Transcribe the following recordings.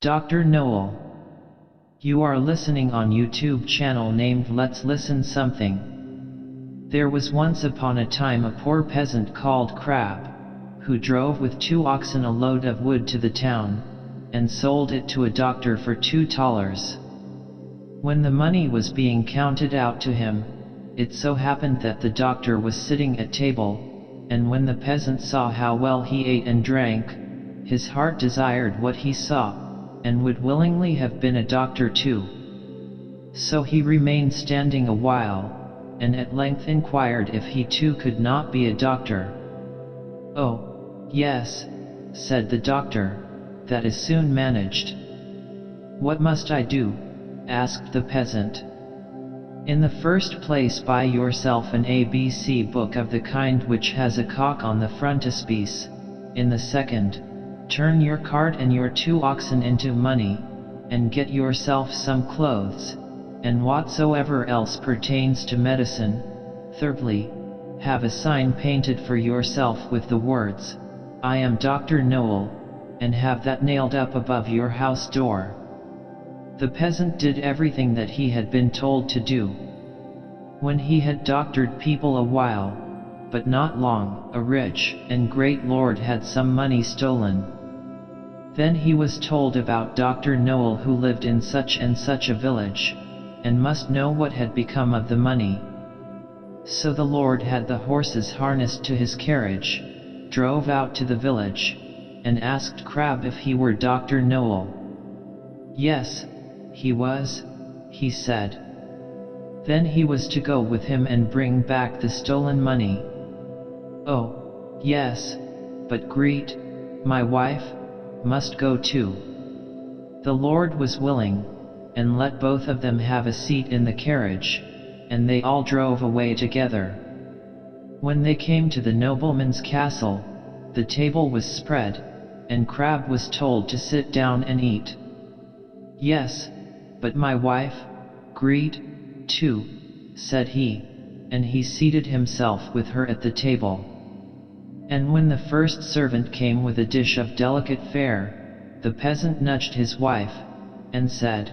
Dr. Knowall. You are listening on YouTube channel named Let's Listen Something. There was once upon a time a poor peasant called Crab, who drove with 2 oxen a load of wood to the town, and sold it to a doctor for $2. When the money was being counted out to him, it so happened that the doctor was sitting at table, and when the peasant saw how well he ate and drank, his heart desired what he saw, and would willingly have been a doctor too. So he remained standing a while, and at length inquired if he too could not be a doctor. "Oh, yes," said the doctor, "that is soon managed." "What must I do?" asked the peasant. "In the first place, buy yourself an ABC book of the kind which has a cock on the frontispiece. In the second, turn your cart and your 2 oxen into money, and get yourself some clothes, and whatsoever else pertains to medicine. Thirdly, have a sign painted for yourself with the words, 'I am Dr. Knowall,' and have that nailed up above your house door." The peasant did everything that he had been told to do. When he had doctored people a while, but not long, a rich and great lord had some money stolen. Then he was told about Dr. Knowall, who lived in such and such a village, and must know what had become of the money. So the lord had the horses harnessed to his carriage, drove out to the village, and asked Crab if he were Dr. Knowall. "Yes, he was," he said. Then he was to go with him and bring back the stolen money. "Oh, yes, but Greet, my wife, must go too." The lord was willing, and let both of them have a seat in the carriage, and they all drove away together. When they came to the nobleman's castle, the table was spread, and Crab was told to sit down and eat. "Yes, but my wife, Greet, too," said he, and he seated himself with her at the table. And when the first servant came with a dish of delicate fare, the peasant nudged his wife, and said,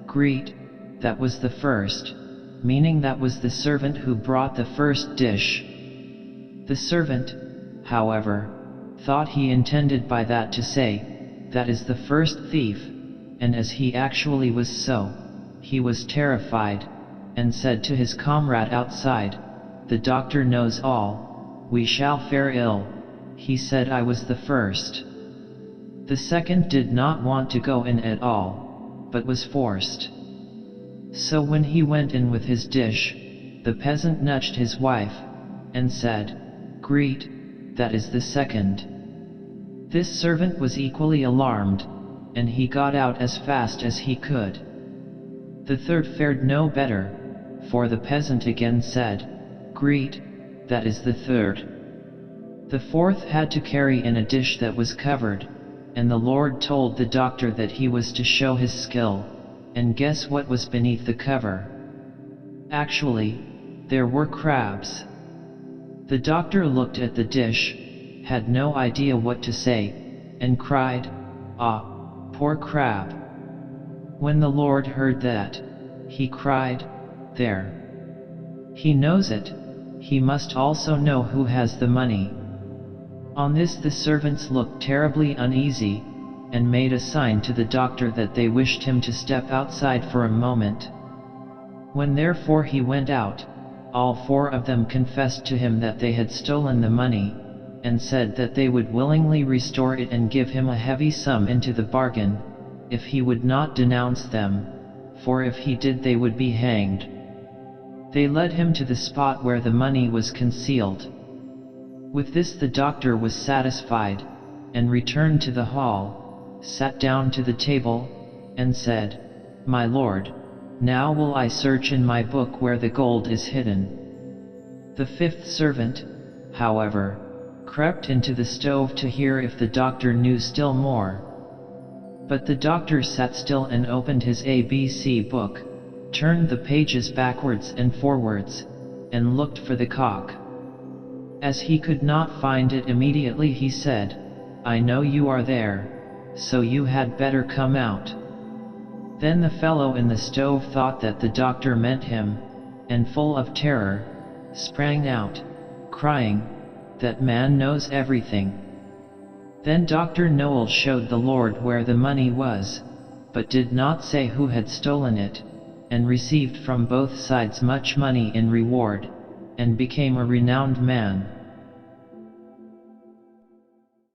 "Greet, that was the first," meaning that was the servant who brought the first dish. The servant, however, thought he intended by that to say, "That is the first thief," and as he actually was so, he was terrified, and said to his comrade outside, "The doctor knows all. We shall fare ill. He said I was the first." The second did not want to go in at all, but was forced. So when he went in with his dish, the peasant nudged his wife, and said, "Greet, that is the second." This servant was equally alarmed, and he got out as fast as he could. The third fared no better, for the peasant again said, "Greet, that is the third." The fourth had to carry in a dish that was covered, and the lord told the doctor that he was to show his skill, and guess what was beneath the cover? Actually, there were crabs. The doctor looked at the dish, had no idea what to say, and cried, "Ah, poor crab." When the lord heard that, he cried, "There! He knows it. He must also know who has the money." On this the servants looked terribly uneasy, and made a sign to the doctor that they wished him to step outside for a moment. When therefore he went out, all 4 of them confessed to him that they had stolen the money, and said that they would willingly restore it and give him a heavy sum into the bargain, if he would not denounce them, for if he did they would be hanged. They led him to the spot where the money was concealed. With this the doctor was satisfied, and returned to the hall, sat down to the table, and said, "My lord, now will I search in my book where the gold is hidden." The 5th servant, however, crept into the stove to hear if the doctor knew still more. But the doctor sat still and opened his ABC book, turned the pages backwards and forwards, and looked for the cock. As he could not find it immediately, he said, "I know you are there. so you had better come out." Then the fellow in the stove thought that the doctor meant him, and full of terror, sprang out, crying, "That man knows everything." Then Dr. Knowall showed the Lord where the money was, but did not say who had stolen it, and received from both sides much money in reward, and became a renowned man.